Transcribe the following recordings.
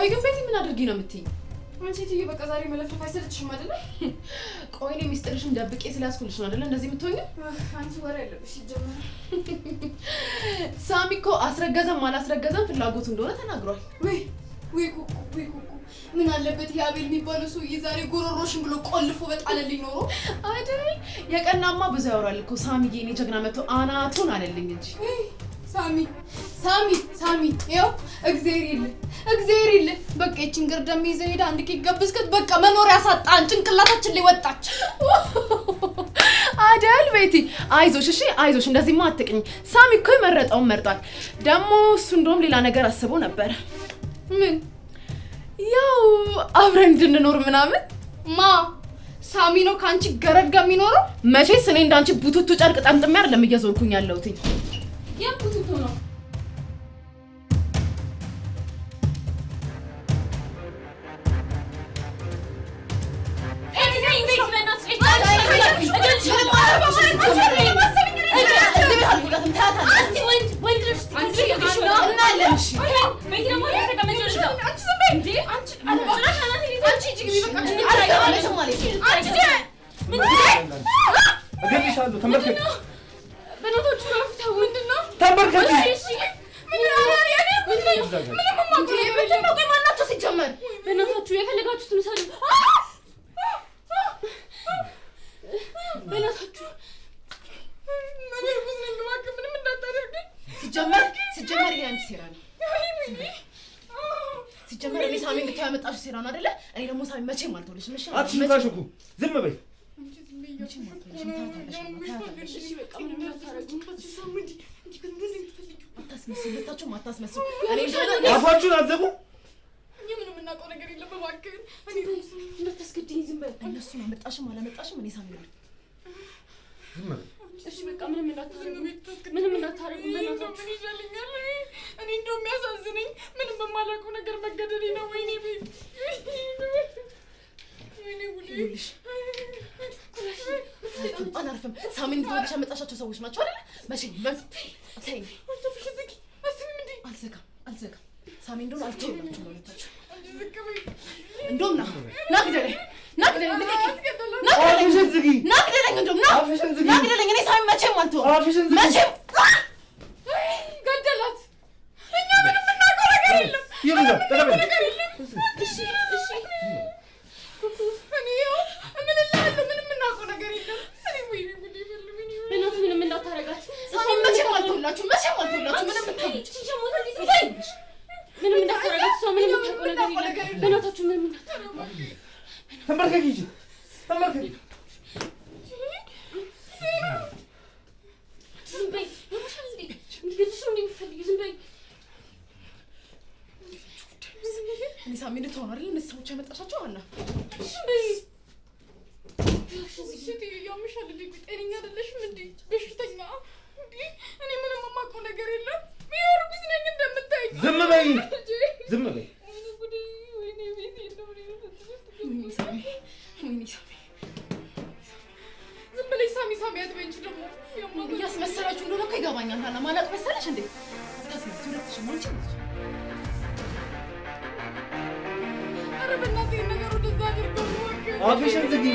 ቆይ ግን ቤቲ ምን አድርጊ ነው የምትይኝ? አንቺ ትዬ በቃ ዛሬ መለፍለፍ አይሰለችሽም አይደለ? ቆይ እኔ ሚስጥርሽን ደብቄ ስላስኩልሽ ነው አይደለ እንደዚህ የምትሆኚው? አንቺ ወሬ ያለብሽ ይጀምር። ሳሚ እኮ አስረገዘም አላስረገዘም ፍላጎቱ እንደሆነ ተናግሯል። ወይ ኩኩ ምን አለበት ያቤል የሚባለው ሰውዬ ዛሬ ጎሮሮሽን ብሎ ቆልፎ በጣለልኝ ኖሮ አይደል? የቀናማ ብዙ ያወራል እኮ ሳሚዬ፣ እኔ ጀግና መጥቶ አናቱን አለልኝ እንጂ። ሳሚ ይኸው እግዚአብሔር ይል በቃ እቺን ግርደም ይዘህ ሄዳ አንድ ኬክ ገብስከት በቃ መኖሪያ ሳጣን ጭንቅላታችን ላይ ወጣች አይደል? ቤቲ አይዞሽ፣ እሺ አይዞሽ፣ እንደዚህማ አትቅኝ። ሳሚ እኮ የመረጠውን መርጧል። ደግሞ እሱ እንደውም ሌላ ነገር አስቦ ነበር። ምን? ያው አብረን እንድንኖር ምናምን። ሳሚ ነው ካንቺ ገረድ ጋር የሚኖረው? መቼስ እኔ እንዳንቺ ቡቱቱ ጨርቅ ጠምጥሜ አይደለም እየዞርኩኝ ያለሁት። ቡቱቱ ነው ሲጀመር ይሄ አንቺ ሴራ ነው። ሲጀመር እኔ ሳሚ ልክ ያመጣሽ ሴራ ነው አይደለ? እኔ ደግሞ ሳሚ መቼም አልተወልሽም። እሺ አትሽታሽኩ፣ ዝም በይ። አታስመስሉ። አፋችሁን አትዘጉ። ምንም እናውቀው ነገር የለም። እባክህ እኔ እንዳታስገድኝ፣ ዝም በይ። እነሱን አመጣሽም አላመጣሽም እኔ ሳሚ ነው። ዝም በይ። እሺ በቃ ምንም እንዳታረጉ። ምን ይሻለኛል? እኔ እንደው የሚያሳዝነኝ ምንም በማላውቀው ነገር መገደሌ ነው። ወይኔ ቤት ወይኔ ጉዴ። አላርፍም። ሳሚ እንድትወልሽ ያመጣሻቸው ሰዎች ናቸው አይደለ? መቼም ተይኝ። አልዘጋም። ሳሚ እንደውም አልተወላችሁም ሁለታችሁ። እንደውም ና ግደለኝ። እኔ ሳሚ መቼም አልተወም። መቼም ገደላት። እኛ ምንም እናውቀው ነገር የለም። እሺ እኔ ምን እላለሁ? ምንም እናውቀው ነገር የለም። እኔ ወይኔ ጉዴ ይፈልብኝ። በእናትህ ምንም እንዳታረጋት። ሳሚ መቼም አልተወላችሁም። ምንም እንዳታረጋት። ሰው ምንም እናውቀው ነገር የለም። በእናታችሁ ምንም እንዳታረጋት። ተንበርከክ እንጂ ተንበርከክ። ዝም በይ። ዝም በይ። እኔ ሳሚ እንድትሆን አይደል እነዚህ ሰዎች ያመጣሻቸው? አላ ሴትዮ እያምሻል እንዴ? ጤነኛ አይደለሽም እንዴ? በሽተኛ እንዴ? እኔ ምንም የማውቀው ነገር የለም። እርጉዝ ነኝ እንደምታይኝ። ዝም በይ። ዝም በይ። ወይኔ ቤት የለም። ወይኔ ሳሚ ዝም ብለሽ ሳሚ አትበይ እንጂ ደግሞ እያስመሰላችሁ እንደሆነ እኮ ይገባኛል። ሀና ማላቅ መሰለሽ እንዴ? ታስመስሉ ለተሽ ማንቺ ነው። ኧረ በእናትህ ነገር ወደዛ አድርገው ነው። አፍሽን ዝጊ።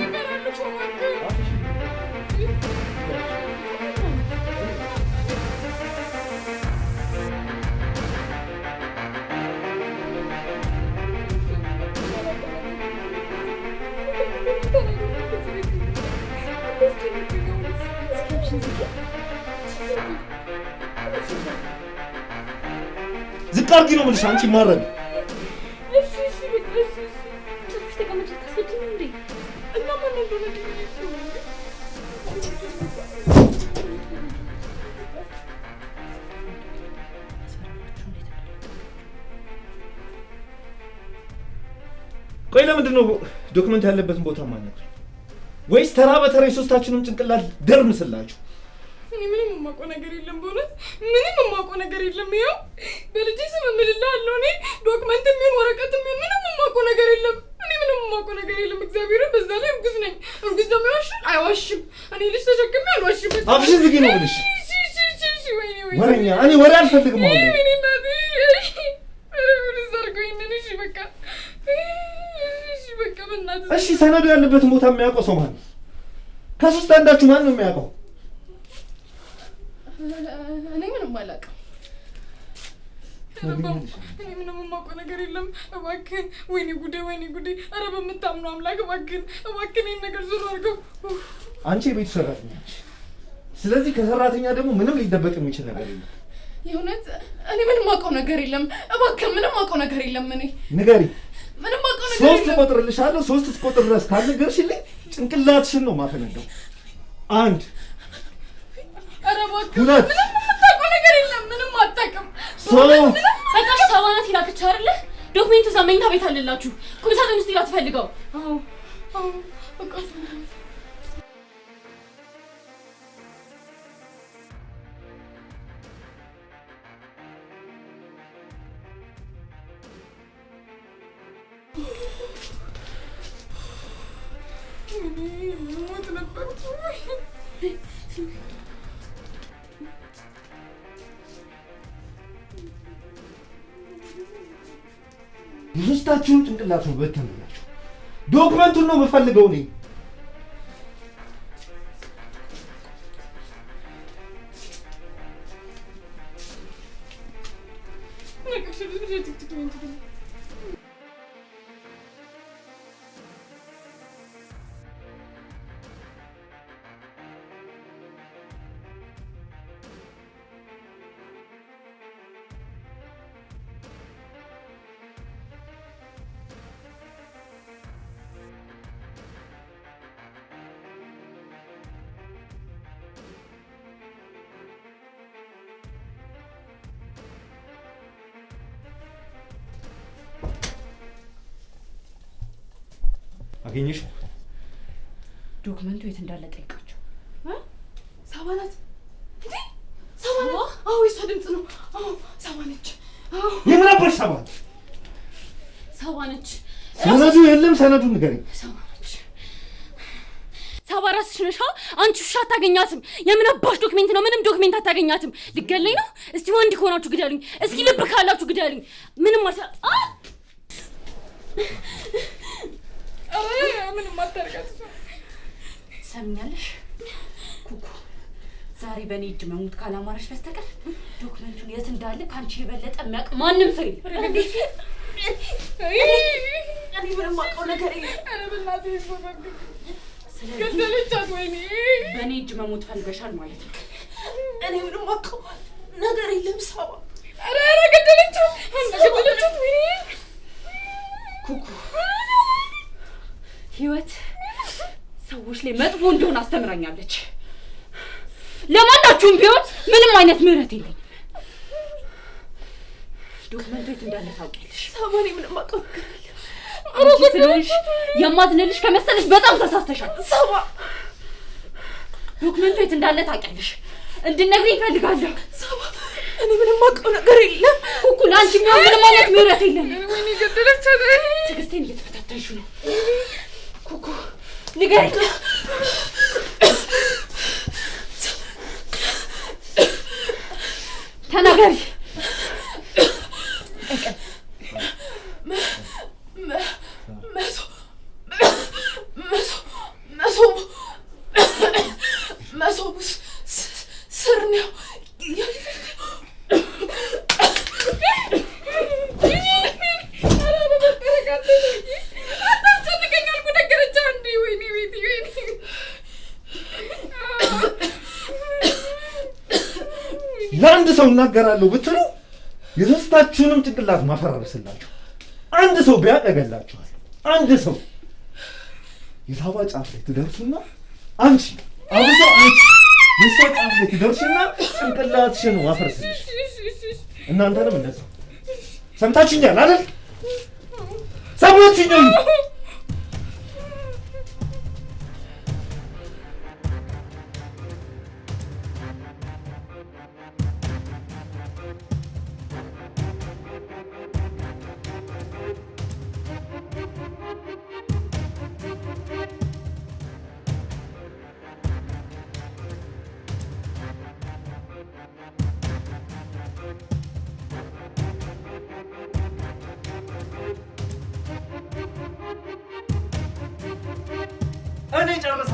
ዝቅ አድርጊ ነው የምልሽ አንቺ ማረግ። ቆይ ለምንድን ነው ዶክመንት ያለበትን ቦታ ማለት ነው? ወይስ ተራ በተራ የሶስታችንም ጭንቅላት ደርምስላችሁ? እኔ ምንም የማውቀው ነገር የለም። በእውነት ምንም የማውቀው ነገር የለም። ይኸው በልጄ ስም እምልልሃለሁ። እኔ ዶክመንትም ይሁን ወረቀትም ይሁን ምንም የማውቀው ነገር የለም። እኔ ምንም የማውቀው ነገር የለም። እግዚአብሔርን በዛ ላይ እርጉዝ ነኝ። እርጉዝ ደግሞ ይዋሻል? አይዋሽም። እኔ ልጅ ተሸክሜ አልዋሽም። አፍሽን ዝጊ ነው የምልሽ። ወይኔ ወሬኛ። እኔ ወሬ አልፈልግም። አሁን ወይኔ እናቴ ኧረ ምን ዘርጎኝ ነሽ? በቃ እሺ ሰነዱ ያለበትን ቦታ የሚያውቀው ሰው ማን ነው? ከሶስት አንዳችሁ ማን ነው የሚያውቀው? እኔ ምንም አላውቅም። እኔ ምንም የማውቀው ነገር የለም። እባክህን ወይኔ ጉዴ ወይኔ ጉዴ። ኧረ በምታምነው አምላክ እባክህን ይሄን ነገር ዞር አድርገው። አንቺ የቤቱ ሰራተኛ ነሽ። ስለዚህ ከሰራተኛ ደግሞ ምንም ሊደበቅ የሚችል ነገር የለም። የእውነት እኔ ምንም አውቀው ነገር የለም። እባክህን ምንም አውቀው ነገር የለም። እኔ ንገሪ። ምንም አውቀው ነገር የለም። 3 እቆጥርልሻለሁ። 3 እስቆጥር ድረስ ካልነገርሽልኝ ጭንቅላትሽን ነው ማፈነዳው። 1 ኧረ እባክህ ሁለት ምንም የምታውቀው ነገር የለም። ምንም አታውቅም። በቃ ሰባናት ይላክቻ አይደለ? ዶክሜንቱ እዛ መኝታ ቤት አለላችሁ። ቁምሳጥን ውስጥ ይላክ ፈልገው። አዎ በቃ ሞት ነበር። ሶስታችሁም ጭንቅላቱ በተንላችሁ። ዶክመንቱን ነው የምፈልገው እኔ። አገኘሽ? ዶክመንቱ የት እንዳለ ጠይቃቸው። ሰባናት እንዴ? ሰባናት? አዎ የሷ ድምፅ ነው። አዎ ሰባነች። አዎ የምን አባሽ ሰባነች? ሰባነች። ሰነዱ የለም። ሰነዱን ንገሪኝ። ሰባነች። ሰባ ራስሽ ነሽ። አንቺ ውሻ አታገኛትም። የምን አባሽ ዶክሜንት ነው? ምንም ዶክሜንት አታገኛትም። ልገለኝ ነው? እስቲ ወንድ ከሆናችሁ ግደሉኝ። እስኪ ልብ ካላችሁ ግደሉኝ። ምንም ምንም አታርጋት። ሰምኛለሽ ኩኩ፣ ዛሬ በእኔ እጅ መሞት ካላማረሽ በስተቀር ዶክመንቱን የት እንዳለ ከአንቺ የበለጠ የሚያውቅ ማንም ሰው የለም። እኔ ምንም አውቀው ነገር የለም። ኧረ በእናትህ ስለዚህ ገደለቻት። ወይኔ በእኔ እጅ መሞት ፈልገሻል ማለት ነው። እኔ ምንም አውቀው ነገር የለም። ሰባ ኧረ ገደለቻት። ገደለቻት። ወይኔ ኩኩ፣ ህይወት ሰዎች ላይ መጥፎ እንደሆነ አስተምራኛለች። ለማናችሁም ቢሆን ምንም አይነት ምህረት የለኝም። ዶክመንቱ የት እንዳለ ታውቂያለሽ። ሰባኔ ምንም አውቀው ነገር የለም። አንቺ ስለሆንሽ የማዝንልሽ ከመሰለሽ በጣም ተሳስተሻል። ሰባ ዶክመንቱ የት እንዳለ ታውቂያለሽ። እንድትነግሪኝ እፈልጋለሁ። ሰባ እኔ ምንም አውቀው ነገር የለም። ኩኩ፣ ለአንቺ የሚሆን ምንም አይነት ምህረት የለኝም። ወይኔ ገደለቻት። ትዕግስቴን እየተፈታተንሽ ነው ኩኩ። ንገሪኝ። ተናገሪ። መሶቡ ስር ነው። ለአንድ ሰው እናገራለሁ ብትሉ የሶስታችሁንም ጭንቅላት ማፈራረስላችሁ። አንድ ሰው ቢያቀገላችኋል። አንድ ሰው የሳባ ጫፍ ላይ ትደርሱና አንቺ አብሶ አንቺ የሷ ጫፍ ላይ ትደርሱና ጭንቅላትሽን ማፈርስልሽ። እናንተንም እንደዛ ሰምታችሁኛል አይደል? ሰምታችሁኛል?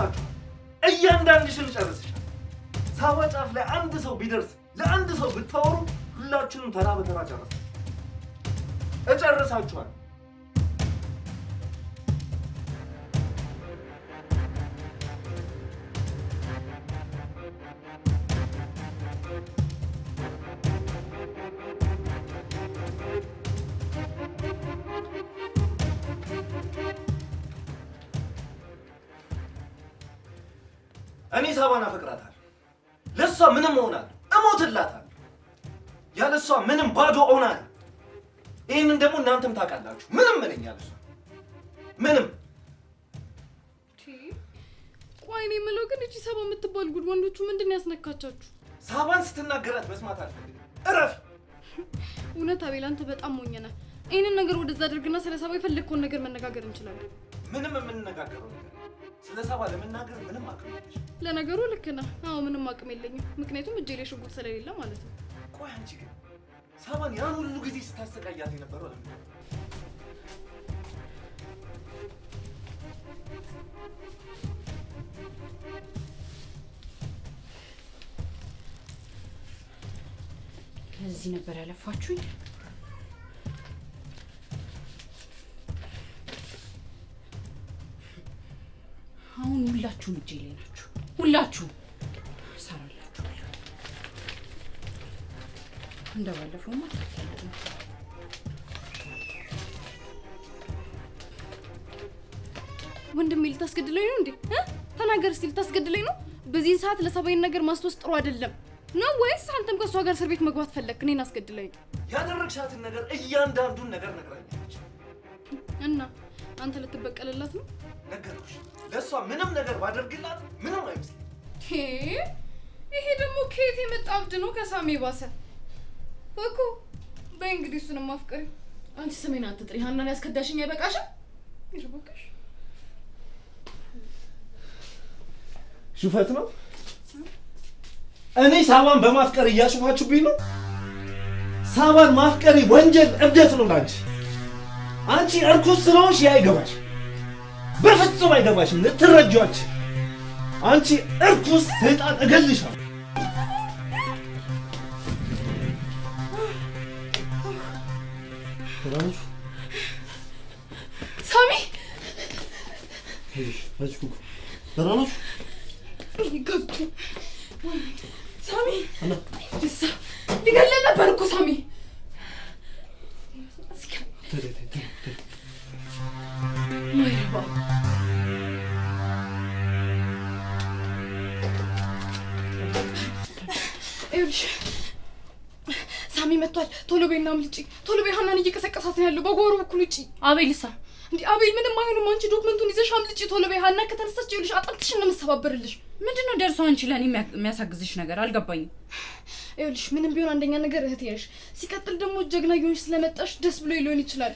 ጨርሳችሁ እያንዳንድሽን ጨርስሻል። ሳባ ጫፍ ላይ አንድ ሰው ቢደርስ ለአንድ ሰው ብታወሩ ሁላችሁንም ተራ በተራ እጨርሳችኋል። እኔ ሳባን አፈቅራታለሁ። ለሷ ምንም እሆናለሁ፣ እሞትላታለሁ። ያለሷ ምንም ባዶ እሆናለሁ። ይሄንን ደግሞ እናንተም ታውቃላችሁ። ምንም ምንኛል እሷ ምንም። ቆይ እኔ የምለው ግን እቺ ሳባ የምትባል ጉድ ወንዶቹ ምንድን ነው ያስነካቻችሁ? ሳባን ስትናገራት መስማት አልፈልግም። እረፍ። እውነት አቤል አንተ በጣም ሞኝ ነህ። ይሄንን ነገር ወደዛ አድርግና ስለ ሳባ የፈለግከውን ነገር መነጋገር እንችላለን። ምንም የምንነጋገረው ነገር ስለ ሳባ ለመናገር ምንም አቅም የለሽም። ለነገሩ ልክ ነህ። አዎ ምንም አቅም የለኝም፣ ምክንያቱም እጄ ላይ ሽጉጥ ስለሌለ ማለት ነው። ቆይ አንቺ ግን ሳባን ያን ሁሉ ጊዜ ስታሰቃያት የነበረው ለምን? ለዚህ ነበር ያለፋችሁኝ። አሁን ሁላችሁም እጄ ላይ ናችሁ። ሁላችሁም ሰራላችሁ። እንደባለፈው ማለት ነው። ወንድሜ ልታስገድለኝ ነው እንዴ? ተናገር እስቲ፣ ልታስገድለኝ ነው? በዚህ ሰዓት ለሰባይን ነገር ማስተዋወስ ጥሩ አይደለም ነው ወይስ አንተም ከሷ ጋር እስር ቤት መግባት ፈለክ? እኔን አስገድለኝ። ያደረግሻትን ነገር እያንዳንዱን ነገር ነግራኛለች። እና አንተ ልትበቀልላት ነው? ነገርኩሽ። ለሷ ምንም ነገር ባደርግላት ምንም አይመስልም። ይሄ ደግሞ ከየት የመጣ አብድ ነው? ከሳሚ ባሰ እኮ። በእንግዲህ እሱንም አፍቅሪ። አንቺ ስሜን አትጥሪ። ሀናን ያስከዳሽኝ አይበቃሽም? ይርበቃሽ። ሹፈት ነው። እኔ ሳባን በማፍቀር እያሾፋችሁብኝ ነው። ሳባን ማፍቀሪ ወንጀል እብደት ነው ላንቺ። አንቺ እርኩስ ስለሆንሽ አይገባሽ፣ በፍጹም አይገባሽም። ልትረጂዋች አንቺ እርኩስ ሰይጣን እገልሻለሁ። ተራንሽ ሳሚ እሺ ተራንሽ ይገቱ ሳሚ ደሳ ሊገለል ነበር እኮ ሳሚ። ማይረባ ይኸውልሽ ሳሚ መጥቷል። ቶሎ በይና አምልጪ። ቶሎ በይ፣ ሀናን እየቀሰቀሳት ነው ያለው በጓሮ በኩል ውጪ። አቤልሳ እንዴ አቤል ምንም አይሆንም። አንቺ ዶክመንቱን ይዘሽ አምልጪ ቶሎ በይ። ሀና ከተነሳች ይኸውልሽ አጥንትሽን ነው የምሰባበርልሽ። ምንድነው ደርሶ አንቺ ለኔ የሚያሳግዝሽ ነገር አልገባኝም። ይኸውልሽ ምንም ቢሆን አንደኛ ነገር እህቴ ነሽ፣ ሲቀጥል ደግሞ ጀግና ይሆንሽ ስለመጣሽ ደስ ብሎ ሊሆን ይችላል፣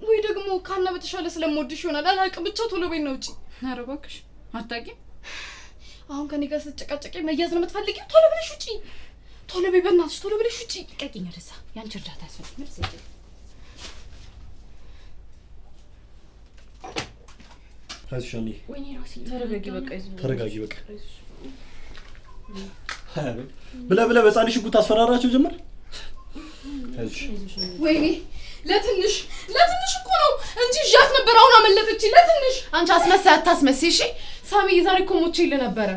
ወይ ደግሞ ካና በተሻለ ስለምወድሽ ይሆናል። አላውቅም፣ ብቻ ቶሎ በይና ውጪ። ኧረ እባክሽ አታውቂም። አሁን ከኔ ጋር ስትጨቃጨቂ መያዝ ነው የምትፈልጊው? ቶሎ ብለሽ ውጪ። ቶሎ በይ በእናትሽ፣ ቶሎ ብለሽ ውጪ። ቀቂኝ ወደዛ። ያንቺ እርዳታ ያስፈልጋል። ታሽሻኒ ወይኔ ራሴ ተረጋጊ። በቃ ተረጋጊ። በቃ ብለህ በጻን ሽጉጥ አስፈራራቸው ጀመር። ወይኔ ለትንሽ እኮ ነው እንጂ ዣት ነበር። አሁን አመለጠች። ለትንሽ አንቺ አስመሳይ አታስመስይ። እሺ ሳሚ ዛሬ እኮ ሞቼ ይል ነበረ።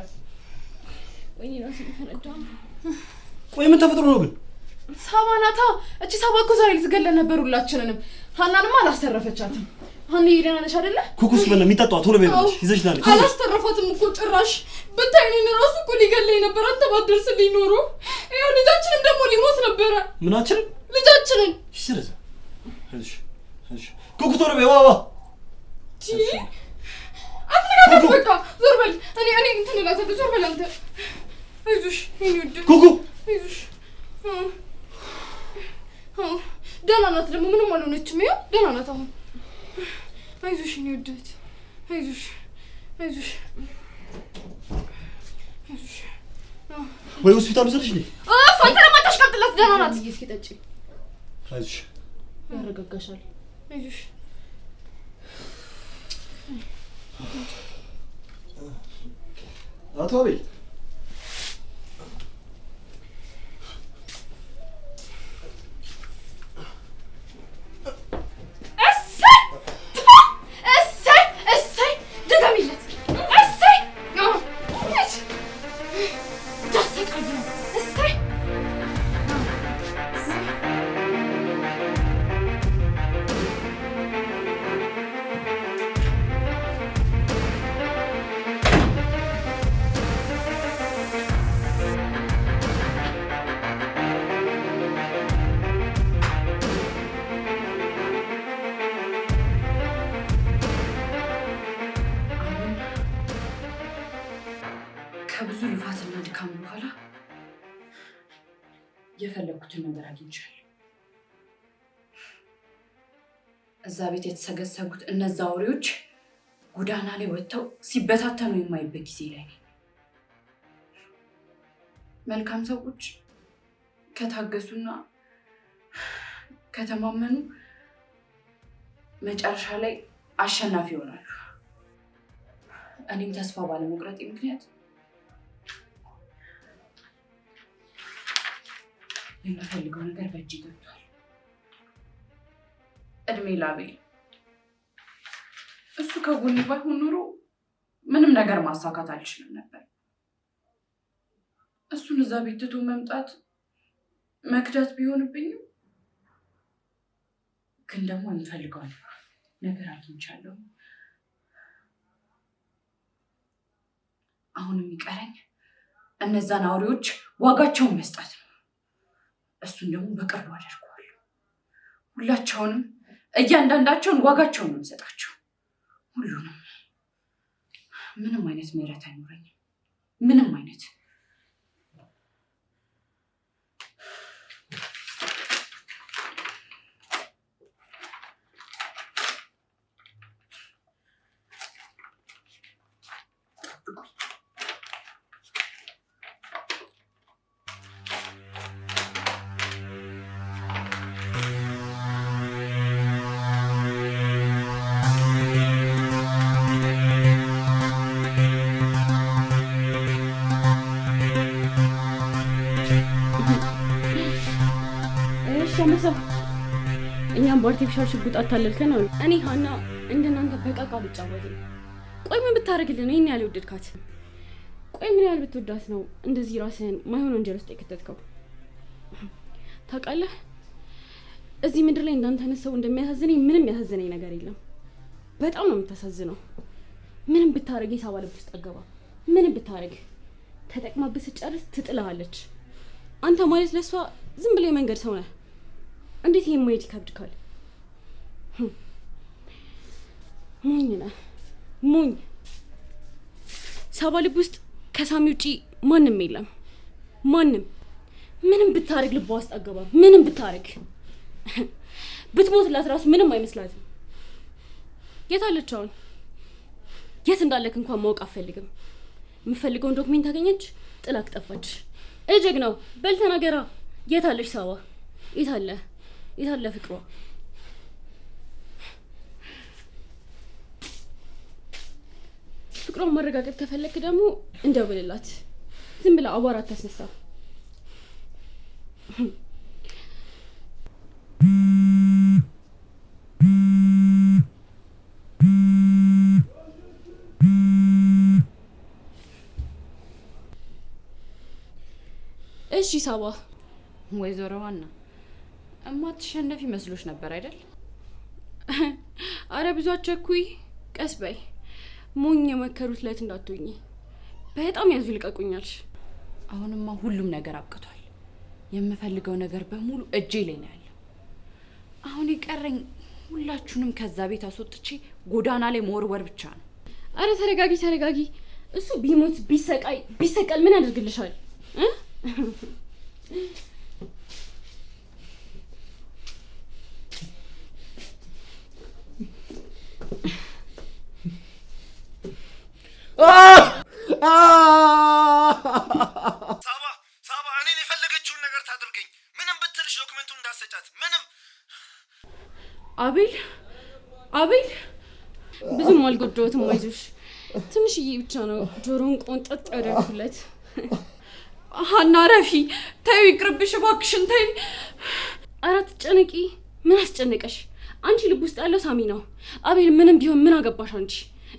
ወይኔ ራሴ ተረዳ። ቆይ ምን ተፈጥሮ ነው ግን? ሳባ ናታ። እቺ ሳባ እኮ ዛሬ ልትገለን ነበር ሁላችንንም። ሀናንማ አላስተረፈቻትም። ሀኒ ይደና ነሽ አይደለ? ኩኩስ ምን የሚጠጣው ቶሎ በይልሽ ይዘሽ ናል። አላስተረፋትም እኮ ጭራሽ። ብታይኔን ራሱ እኮ ሊገለኝ ነበር። አንተ ባደርስልኝ ኖሮ ይኸው ልጃችንን ደግሞ ሊሞት ነበረ። ምናችን? ልጃችንን። ይስረዛ እሺ ኩኩ ቶሎ በይ። ዋዋ አትነጋገር። በቃ ዞር በል። እኔ እንትን እላታለሁ። ዞር በል አንተ። አይዞሽ የኔ ውድ ኩኩ አይዞሽ። ደህና ናት ደግሞ ምንም አልሆነችም። ይኸው ደህና ናት አሁን። አይዞሽ የኔ ውድ አይዞሽ አይዞሽ አይዞሽ። ወይ ሆስፒታል ውሰድሽ ነኝ። አንተ ለምን አታሽቀጥላት? ደህና ናት። እስኪ ጠጪ። አይዞሽ ያረጋጋሻል። አይዞሽ አቶ አቤል ከብዙ ልፋትና ድካም በኋላ የፈለኩትን ነገር አግኝቻለሁ። እዛ ቤት የተሰገሰጉት እነዛ አውሬዎች ጎዳና ላይ ወጥተው ሲበታተኑ የማይበት ጊዜ ላይ ነኝ። መልካም ሰዎች ከታገሱና ከተማመኑ መጨረሻ ላይ አሸናፊ ይሆናሉ። እኔም ተስፋ ባለመቁረጤ ምክንያት የምፈልገው ነገር በእጅ ገብቷል። እድሜ ላቤል። እሱ ከጎኔ ባይሆን ኖሮ ምንም ነገር ማሳካት አልችልም ነበር። እሱን እዛ ቤት ትቶ መምጣት መክዳት ቢሆንብኝም ግን ደግሞ የምፈልገው ነገር አግኝቻለሁ። አሁን የሚቀረኝ እነዛን አውሬዎች ዋጋቸውን መስጠት ነው። እሱን ደግሞ በቅርቡ አደርገዋለሁ። ሁላቸውንም እያንዳንዳቸውን ዋጋቸውን ነው የምሰጣቸው። ሁሉንም። ምንም አይነት ምህረት አይኖረኝም። ምንም አይነት። እኛም በአርቲፊሻል ሽጉጥ አታለልከን አሉ። እኔ ሀና እንደናንተ በቃቃ ልጫወትም። ቆይ ምን ብታረግልን ይሄን ያህል ወደድካት? ቆይ ምን ያህል ብትወዳት ነው እንደዚህ ራስህን ማይሆን ወንጀል ውስጥ የከተትከው? ታውቃለህ፣ እዚህ ምድር ላይ እንዳንተ አይነት ሰው እንደሚያሳዝነኝ ምንም ያሳዝነኝ ነገር የለም። በጣም ነው የምታሳዝነው። ምንም ብታረግ የሳባ ልብ ውስጥ አገባ። ምንም ብታረግ ተጠቅማብህ ስትጨርስ ትጥልሃለች። አንተ ማለት ለሷ ዝም ብለህ የመንገድ ሰው ነህ። እንዴት ይሄን ማየት ይከብድካል? ሞኝ ነህ፣ ሞኝ። ሳባ ልብ ውስጥ ከሳሚ ውጪ ማንም የለም። ማንም። ምንም ብታረግ ልቧ ውስጥ አገባም። ምንም ብታረግ ብትሞትላት ራሱ ምንም አይመስላትም። የት አለች አሁን? የት እንዳለክ እንኳን ማወቅ አትፈልግም። የምፈልገውን ዶክሜንት አገኘች፣ ጥላክ ጠፋች። እጅግ ነው። በል ተናገራ። የት አለች ሳባ? የት አለ? የት አለ ፍቅሯ? ፍቅሯን ማረጋገጥ ከፈለክ ደግሞ እንደውልላት። ዝም ብላ አቧራ አታስነሳ። እሺ ሳባ። ወይዘሮ ሀና እማትሸነፊ መስሎሽ ነበር አይደል? አረ ብዙ አትቸኩይ፣ ቀስ በይ። ሞኝ የመከሩት ለት እንዳትሆኚ። በጣም ያዙ ልቀቁኛል። አሁንማ ሁሉም ነገር አብቅቷል። የምፈልገው ነገር በሙሉ እጄ ላይ ነው ያለው። አሁን የቀረኝ ሁላችሁንም ከዛ ቤት አስወጥቼ ጎዳና ላይ መወርወር ብቻ ነው። አረ ተረጋጊ፣ ተረጋጊ። እሱ ቢሞት ቢሰቀል ምን ያደርግልሻል? ሳባ እኔን የፈለገችውን ነገር ታድርገኝ። ምንም ብትልሽ ዶክመንቱን እንዳሰጫት። ምንም። አቤል ብዙም አልጎዳሁትም። አይዞሽ። ትንሽዬ ብቻ ነው ጆሮን ቆንጠጥ ያደርኩለት። ሀና ረፊ ተይው፣ ይቅርብሽ እባክሽን ተይ። ኧረ አትጨነቂ። ምን አስጨነቀሽ? አንቺ ልብ ውስጥ ያለው ሳሚ ነው። አቤል ምንም ቢሆን ምን አገባሽ አንቺ?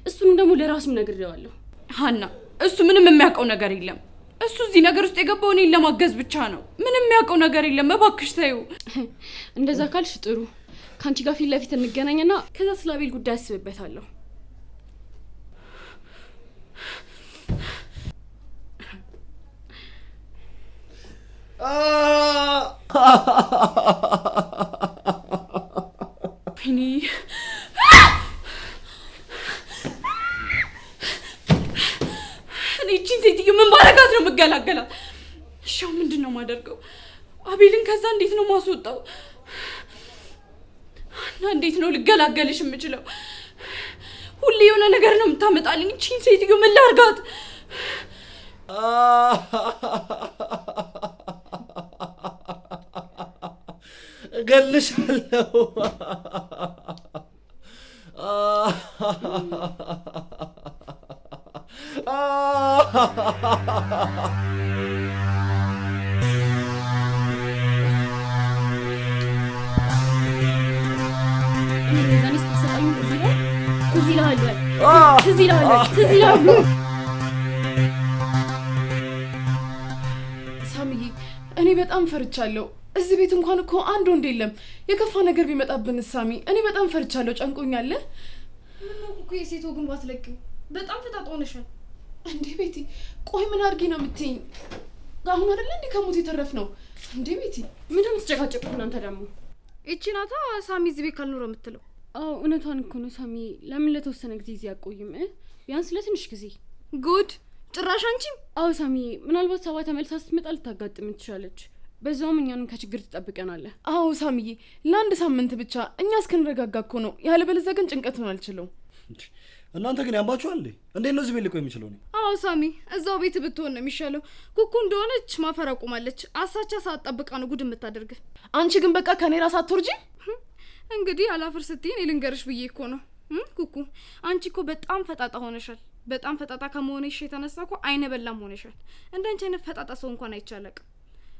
እሱንም ደግሞ ለራሱም ነግሬዋለሁ። ሀና እሱ ምንም የሚያውቀው ነገር የለም። እሱ እዚህ ነገር ውስጥ የገባው እኔን ለማገዝ ብቻ ነው። ምንም የሚያውቀው ነገር የለም። እባክሽ ተይው። እንደዛ ካልሽ ጥሩ። ከአንቺ ጋር ፊት ለፊት እንገናኝና ከዛ ስለ አቤል ጉዳይ አስብበታለሁ። እኔ እቺን ሴትዮ ምን ባረጋት ነው የምገላገላት? እሺው ምንድን ነው የማደርገው? አቤልን ከዛ እንዴት ነው ማስወጣው? እና እንዴት ነው ልገላገልሽ የምችለው? ሁሌ የሆነ ነገር ነው የምታመጣልኝ። እቺን ሴትዮ ምን ላርጋት? እገልሻለሁ። ሳሚዬ እኔ በጣም ፈርቻለሁ። እዚህ ቤት እንኳን እኮ አንድ ወንድ የለም። የከፋ ነገር ቢመጣብን ሳሚ እኔ በጣም ፈርቻለሁ። ጨንቆኛል። ምነው እኮ የሴት ወጉን ባትለቂው? በጣም ተጣጣውነሻል እንዴ ቤቲ። ቆይ ምን አድርጊ ነው የምትይኝ? አሁን አይደለ እንዴ ከሞት የተረፍ ነው እንዴ ቤቲ? ምንድን ነው የምትጨቃጨቁት እናንተ ደግሞ? እቺ ናታ ሳሚ እዚህ ቤት ካልኖረ የምትለው። አዎ እውነቷን እኮ ነው ሳሚ። ለምን ለተወሰነ ጊዜ እዚህ አቆይም? ቢያንስ ለትንሽ ጊዜ። ጉድ ጭራሽ አንቺም? አዎ ሳሚ፣ ምናልባት ሰባ ተመልሳ ስትመጣ ልታጋጥም ትችላለች። በዛውም እኛንም ከችግር ትጠብቀናለህ። አዎ ሳሚዬ፣ ለአንድ ሳምንት ብቻ እኛ እስክንረጋጋ እኮ ነው። ያለበለዚያ ግን ጭንቀት ነው አልችለውም። እናንተ ግን ያምባችኋል እንዴ? እንዴት ነው እዚህ ቤት ልቆይ የሚችለው ነው? አዎ ሳሚ፣ እዛው ቤት ብትሆን ነው የሚሻለው። ኩኩ እንደሆነች ማፈር አቁማለች። አሳቻ ሰዓት ጠብቃ ነው ጉድ የምታደርግ። አንቺ ግን በቃ ከኔ ራስ አትወርጂ። እንግዲህ አላፍር ስትይ እኔ ልንገርሽ ብዬ እኮ ነው። ኩኩ አንቺ እኮ በጣም ፈጣጣ ሆነሻል። በጣም ፈጣጣ ከመሆንሽ የተነሳ እኮ አይነ በላም ሆነሻል። እንዳንቺ አይነት ፈጣጣ ሰው እንኳን አይቻለቅ።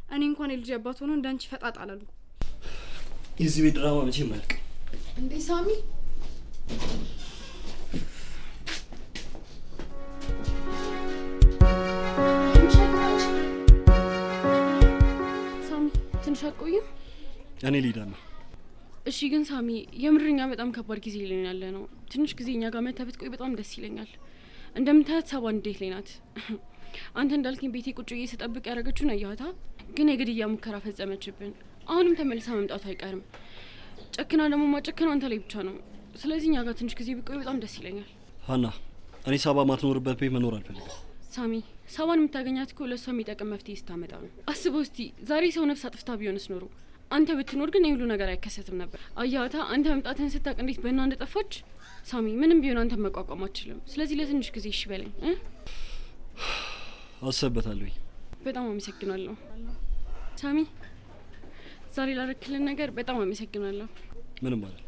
እኔ እንኳን የልጅ አባት ሆኖ እንዳንቺ ፈጣጣ አላልኩ። የዚህ ቤት ድራማ መቼም አያልቅም እንዴ ሳሚ። ሳሚ ትንሽ አትቆይም? እኔ ልሂድ ነው። እሺ ግን ሳሚ የምርኛ በጣም ከባድ ጊዜ ላይ ያለ ነው። ትንሽ ጊዜ እኛ ጋር መተህ ብትቆይ በጣም ደስ ይለኛል። እንደምታያት ሰባ እንዴት ላይ ናት? አንተ እንዳልከኝ ቤቴ ቁጭ ብዬ ስጠብቅ ያደረገችውን አያታ፣ ግን የግድያ ሙከራ ፈጸመችብን። አሁንም ተመልሳ መምጣቱ አይቀርም። ጨክና ደግሞ ማጨከነው አንተ ላይ ብቻ ነው። ስለዚህ እኛ ጋር ትንሽ ጊዜ ብቆይ በጣም ደስ ይለኛል። ሀና፣ እኔ ሰባ ማትኖርበት ቤት መኖር አልፈልግም። ሳሚ ሰባን የምታገኛት እኮ ለእሷ የሚጠቅም መፍትሄ ስታመጣ ነው። አስበው እስቲ ዛሬ ሰው ነፍስ አጥፍታ ቢሆንስ ኖሮ አንተ ብትኖር ግን የሁሉ ነገር አይከሰትም ነበር። አያታ አንተ መምጣትህን ስታቅ እንዴት በእና እንደጠፋች። ሳሚ ምንም ቢሆን አንተ መቋቋም አትችልም። ስለዚህ ለትንሽ ጊዜ እሺ በለኝ። አሰበታለሁ። በጣም አመሰግናለሁ ሳሚ። ዛሬ ላረክልን ነገር በጣም አመሰግናለሁ። ምንም ማለት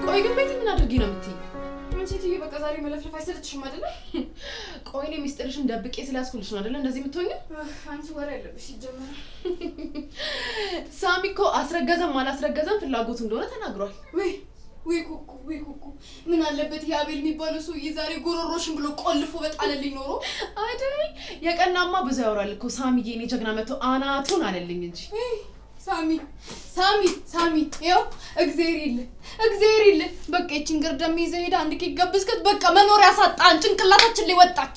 ቆይ ግን ቤቲ ምን አድርጊ ነው የምትይኝ? አንቺ በቃ ዛሬ መለፍለፍ አይሰለችሽም አይደለ? ቆይ እኔ ሚስጥርሽን ደብቄ ስላስኩልሽ ነው አይደለ እንደዚህ የምትሆኚው? አንቺ ወሬ ያለብሽ ይጀምራል። ሳሚ እኮ አስረገዘም አላስረገዘም ፍላጎቱ እንደሆነ ተናግሯል። ወይ ኩኩ ምን አለበት የአቤል የሚባለው ሰውዬ ዛሬ ጎሮሮሽን ብሎ ቆልፎ በጣለልኝ ኖሮ አይደል? የቀናማ ብዙ ያወራል እኮ ሳሚዬ። እኔ ጀግና መጥቶ አናቱን አለልኝ እንጂ ሳሚ ይኸው እግዚአብሔር ይል በቃ እቺን ግርደም ይዘህ ሄዳ አንድ ኬክ ገብስከት በቃ መኖሪያ ሳጣን ጭንቅላታችን ላይ ወጣች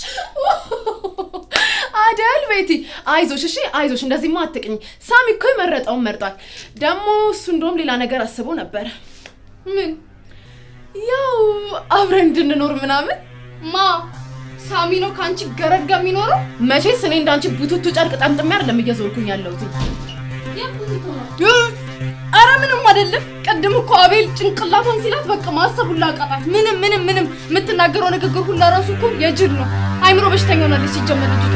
አይደል? ቤቲ አይዞሽ፣ እሺ አይዞሽ፣ እንደዚህማ አትቅኝ። ሳሚ እኮ የመረጠውን መርጧል። ደግሞ እሱ እንደውም ሌላ ነገር አስቦ ነበር። ምን? ያው አብረን እንድንኖር ምናምን። ሳሚ ነው ካንቺ ገረድ ጋር የሚኖረው? መቼስ እኔ እንዳንቺ ቡቱቱ ጨርቅ ጠምጥሜ አይደለም እየዞርኩኝ ያለሁት። አረ ምንም አይደለም። ቀድም እኮ አቤል ጭንቅላቷን ሲላት በቃ ማሰቡላ አቃታት። ምንም የምትናገረው ንግግር ሁላ ራሱ እኮ የጅል ነው። አይምሮ በሽተኛ ሆናለች ሲጀመር ልጅቷ።